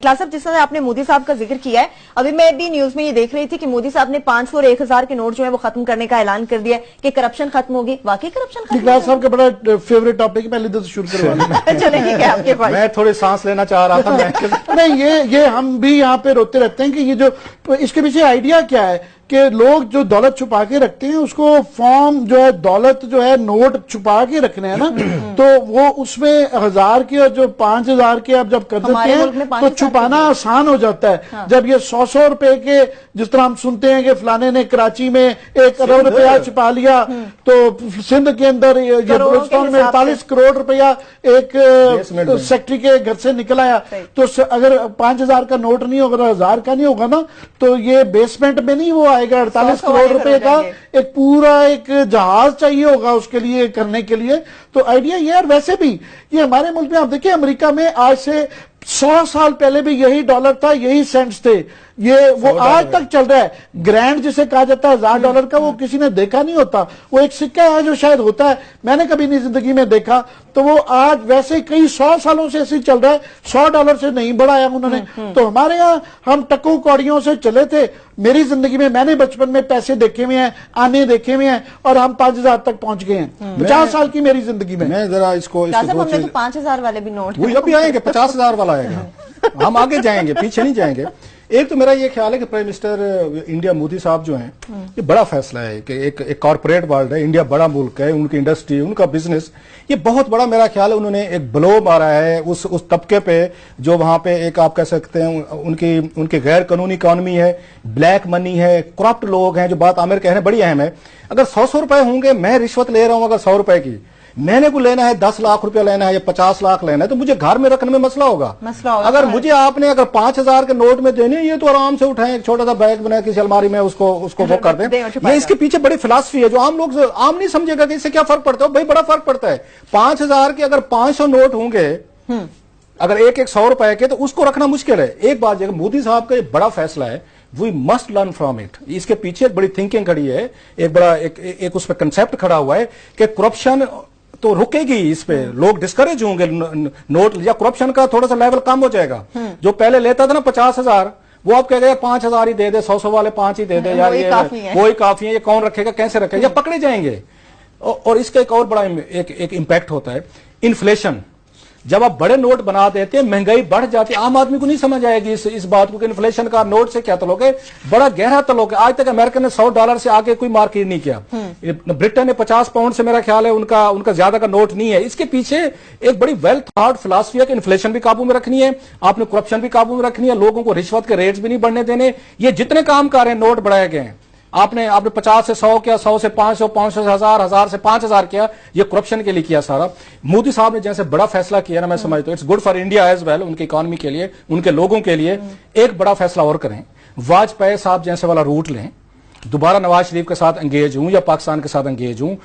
साहब, जिस तरह आपने मोदी साहब का जिक्र किया है, अभी मैं भी न्यूज में ये देख रही थी कि मोदी साहब ने 500 और 1000 के नोट जो है वो खत्म करने का ऐलान कर दिया कि करप्शन खत्म होगी। वाकई करप्शन खत्म? इकबाल साहब का बड़ा फेवरेट टॉपिक है, पहले तो शुरू करवा चले ठीक है आपके पास। मैं थोड़ी सांस लेना चाह रहा था। नहीं, ये हम भी यहाँ पे रोते रहते हैं कि ये जो इसके पीछे आइडिया क्या है कि लोग जो दौलत छुपा के रखते हैं उसको फॉर्म जो है दौलत जो है नोट छुपा के रखने हैं ना, तो वो उसमें 1000 के और जो 5000 के आप जब कर देते हैं तो छुपाना आसान हो जाता है। हाँ। जब ये 100 रुपए के, जिस तरह हम सुनते हैं कि फलाने ने कराची में 1 अरब रुपया छुपा लिया, तो सिंध के अंदर ये बलूचिस्तान में 48 करोड़ रुपया एक सेक्रेटरी के घर से निकल आया। तो अगर 5000 का नोट नहीं होगा, 1000 का नहीं होगा ना, तो ये बेसमेंट में नहीं वो आएगा। 48 करोड़ रुपए का एक पूरा एक जहाज चाहिए होगा उसके लिए करने के लिए। तो आइडिया ये, और वैसे भी ये हमारे मुल्क में आप देखिए, अमेरिका में आज से 100 साल पहले भी यही डॉलर था, यही सेंट्स थे, ये वो आज तक चल रहा है। ग्रैंड जिसे कहा जाता है $1000 का, वो किसी ने देखा नहीं होता। वो एक सिक्का है जो शायद होता है, मैंने कभी नहीं जिंदगी में देखा। तो वो आज वैसे कई 100 सालों से ऐसे चल रहा है, $100 से नहीं बढ़ाया उन्होंने। तो हमारे यहाँ हम टक्कों कौड़ियों से चले थे। मेरी जिंदगी में मैंने बचपन में पैसे देखे हुए हैं, आने देखे हुए हैं, और हम 5000 तक पहुंच गए हैं 50 साल की मेरी जिंदगी में। मैं जरा इसको हमने तो 5000 वाले भी नोट, वो अभी आएंगे, 50000 वाला आएगा। हम आगे जाएंगे, पीछे नहीं जाएंगे। एक तो मेरा ये ख्याल है कि प्राइम मिनिस्टर इंडिया मोदी साहब जो हैं, ये बड़ा फैसला है कि एक कॉर्पोरेट वर्ल्ड है, इंडिया बड़ा मुल्क है, उनकी इंडस्ट्री, उनका बिजनेस, ये बहुत बड़ा मेरा ख्याल है उन्होंने एक ब्लो मारा है उस तबके पे जो वहां पे एक आप कह सकते हैं उनकी गैर कानूनी इकॉनमी है, ब्लैक मनी है, करप्ट लोग हैं। जो बात आमिर कह रहे हैं बड़ी अहम है। अगर 100 रुपए होंगे, मैं रिश्वत ले रहा हूं अगर 100 रुपए की, मैंने को लेना है 10 लाख रुपया लेना है या 50 लाख लेना है, तो मुझे घर में रखने में मसला होगा। अगर मुझे आपने अगर 5000 के नोट में देने, ये तो आराम से उठाएं, एक छोटा सा बैग बना किसी अलमारी में उसको वो कर दें। ये इसके पीछे बड़ी फिलॉसफी है जो आम लोग आम नहीं समझेगा कि इससे क्या फर्क पड़ता है। भाई बड़ा फर्क पड़ता है। 5000 के अगर 500 नोट होंगे, अगर एक 100 रुपए के, तो उसको रखना मुश्किल है। एक बात मोदी साहब का ये बड़ा फैसला है, we must learn from it. इसके पीछे एक बड़ी थिंकिंग खड़ी है, एक बड़ा एक उस पर कंसेप्ट खड़ा हुआ है कि करप्शन तो रुकेगी। इस पे लोग डिस्करेज होंगे, नोट या करप्शन का थोड़ा सा लेवल कम हो जाएगा। जो पहले लेता था ना 50,000, वो आप कह गए 5000 ही दे दे, 100 वाले 5 ही दे दे, यार ये वही काफी है, ये कौन रखेगा, कैसे रखेगा, या पकड़े जाएंगे। और इसका एक और बड़ा एक इम्पैक्ट होता है इन्फ्लेशन। जब आप बड़े नोट बना देते हैं, महंगाई बढ़ जाती है। आम आदमी को नहीं समझ आएगी इस बात को कि इन्फ्लेशन का नोट से क्या तल्लुक है। बड़ा गहरा तल्लुक है। आज तक अमेरिका ने $100 से आगे कोई मार्केट नहीं किया। ब्रिटेन ने 50 पाउंड से मेरा ख्याल है उनका ज्यादा का नोट नहीं है। इसके पीछे एक बड़ी वेल थॉट फिलॉसफी है कि इन्फ्लेशन भी काबू में रखनी है, आपने करप्शन भी काबू में रखनी है, लोगों को रिश्वत के रेट्स भी नहीं बढ़ने देने। ये जितने काम कर रहे हैं, नोट बढ़ाए गए हैं, आपने 50 से 100 किया, 100 से 500, 500 से 1000, 1000 से 5000 किया, ये करप्शन के लिए किया सारा। मोदी साहब ने जैसे बड़ा फैसला किया ना, मैं समझता हूं it's good for India as well, उनकी इकॉनमी के लिए, उनके लोगों के लिए। एक बड़ा फैसला और करें, वाजपेयी साहब जैसे वाला रूट लें, दोबारा नवाज शरीफ के साथ एंगेज हूं या पाकिस्तान के साथ एंगेज हूं,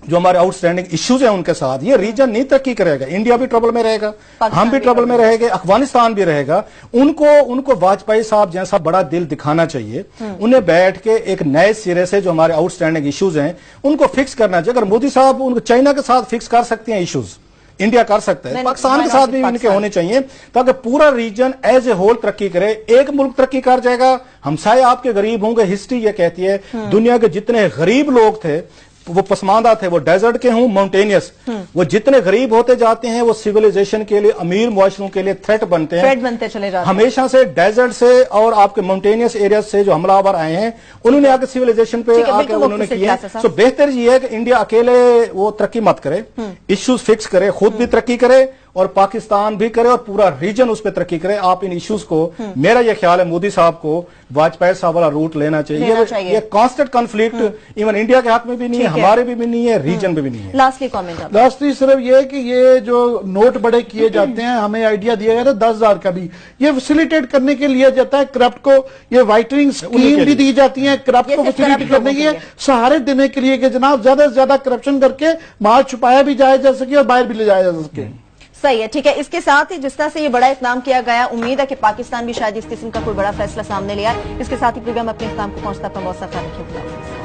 जो हमारे आउटस्टैंडिंग इश्यूज हैं उनके साथ, ये रीजन नहीं तरक्की करेगा। इंडिया भी ट्रबल में रहेगा, हम भी ट्रबल में रहेंगे, अफगानिस्तान भी रहेगा। उनको वाजपेयी साहब जैसा बड़ा दिल दिखाना चाहिए। उन्हें बैठ के एक नए सिरे से जो हमारे आउटस्टैंडिंग इश्यूज हैं उनको फिक्स करना चाहिए। अगर मोदी साहब उनको चाइना के साथ फिक्स कर सकते हैं इश्यूज, इंडिया कर सकता है, पाकिस्तान के साथ भी इनके होने चाहिए, ताकि पूरा रीजन एज ए होल तरक्की करे। एक मुल्क तरक्की कर जाएगा, हमसाए आपके गरीब होंगे। हिस्ट्री ये कहती है दुनिया के जितने गरीब लोग थे वो पसमानदा थे, वो डेजर्ट के हों, माउंटेनियस, वो जितने गरीब होते जाते हैं वो सिविलाइजेशन के लिए, अमीर मुआशरों के लिए थ्रेट बनते चले जाते हैं। हमेशा से डेजर्ट से और आपके माउंटेनियस एरिया से जो हमलावर आए हैं, उन्होंने आके सिविलाइजेशन पे आके उन्होंने किया। सो बेहतर ये है कि इंडिया अकेले वो तरक्की मत करे, इश्यूज फिक्स करे, खुद भी तरक्की करे और पाकिस्तान भी करे और पूरा रीजन उस पर तरक्की करे। आप इन इश्यूज को, मेरा यह ख्याल है मोदी साहब को वाजपेयी साहब वाला रूट लेना चाहिए। ये कांस्टेंट कॉन्फ्लिक्ट इवन इंडिया के हक में भी नहीं है, हमारे भी नहीं है, रीजन में भी नहीं है। लास्टली सिर्फ ये है कि ये जो नोट बड़े किए जाते हैं, हमें आइडिया दिया गया था 10,000 का भी, ये फैसिलिटेट करने के लिए जाता है करप्ट को। ये वाइटनिंग स्कीम भी दी जाती है करप्ट को फैसिलिटेट करने के लिए, सहारे देने के लिए कि जनाब ज्यादा से ज्यादा करप्शन करके माल छुपाया भी जाया जा सके और बाहर भी ले जाया जा सके। सही है, ठीक है। इसके साथ ही जिस तरह से ये बड़ा इक़दाम किया गया, उम्मीद है कि पाकिस्तान भी शायद इस किस्म का कोई बड़ा फैसला सामने लिया। इसके साथ ही प्रोग्राम अपने इख्तिताम को पहुंचता, अपना बहुत सा ख्याल रखें।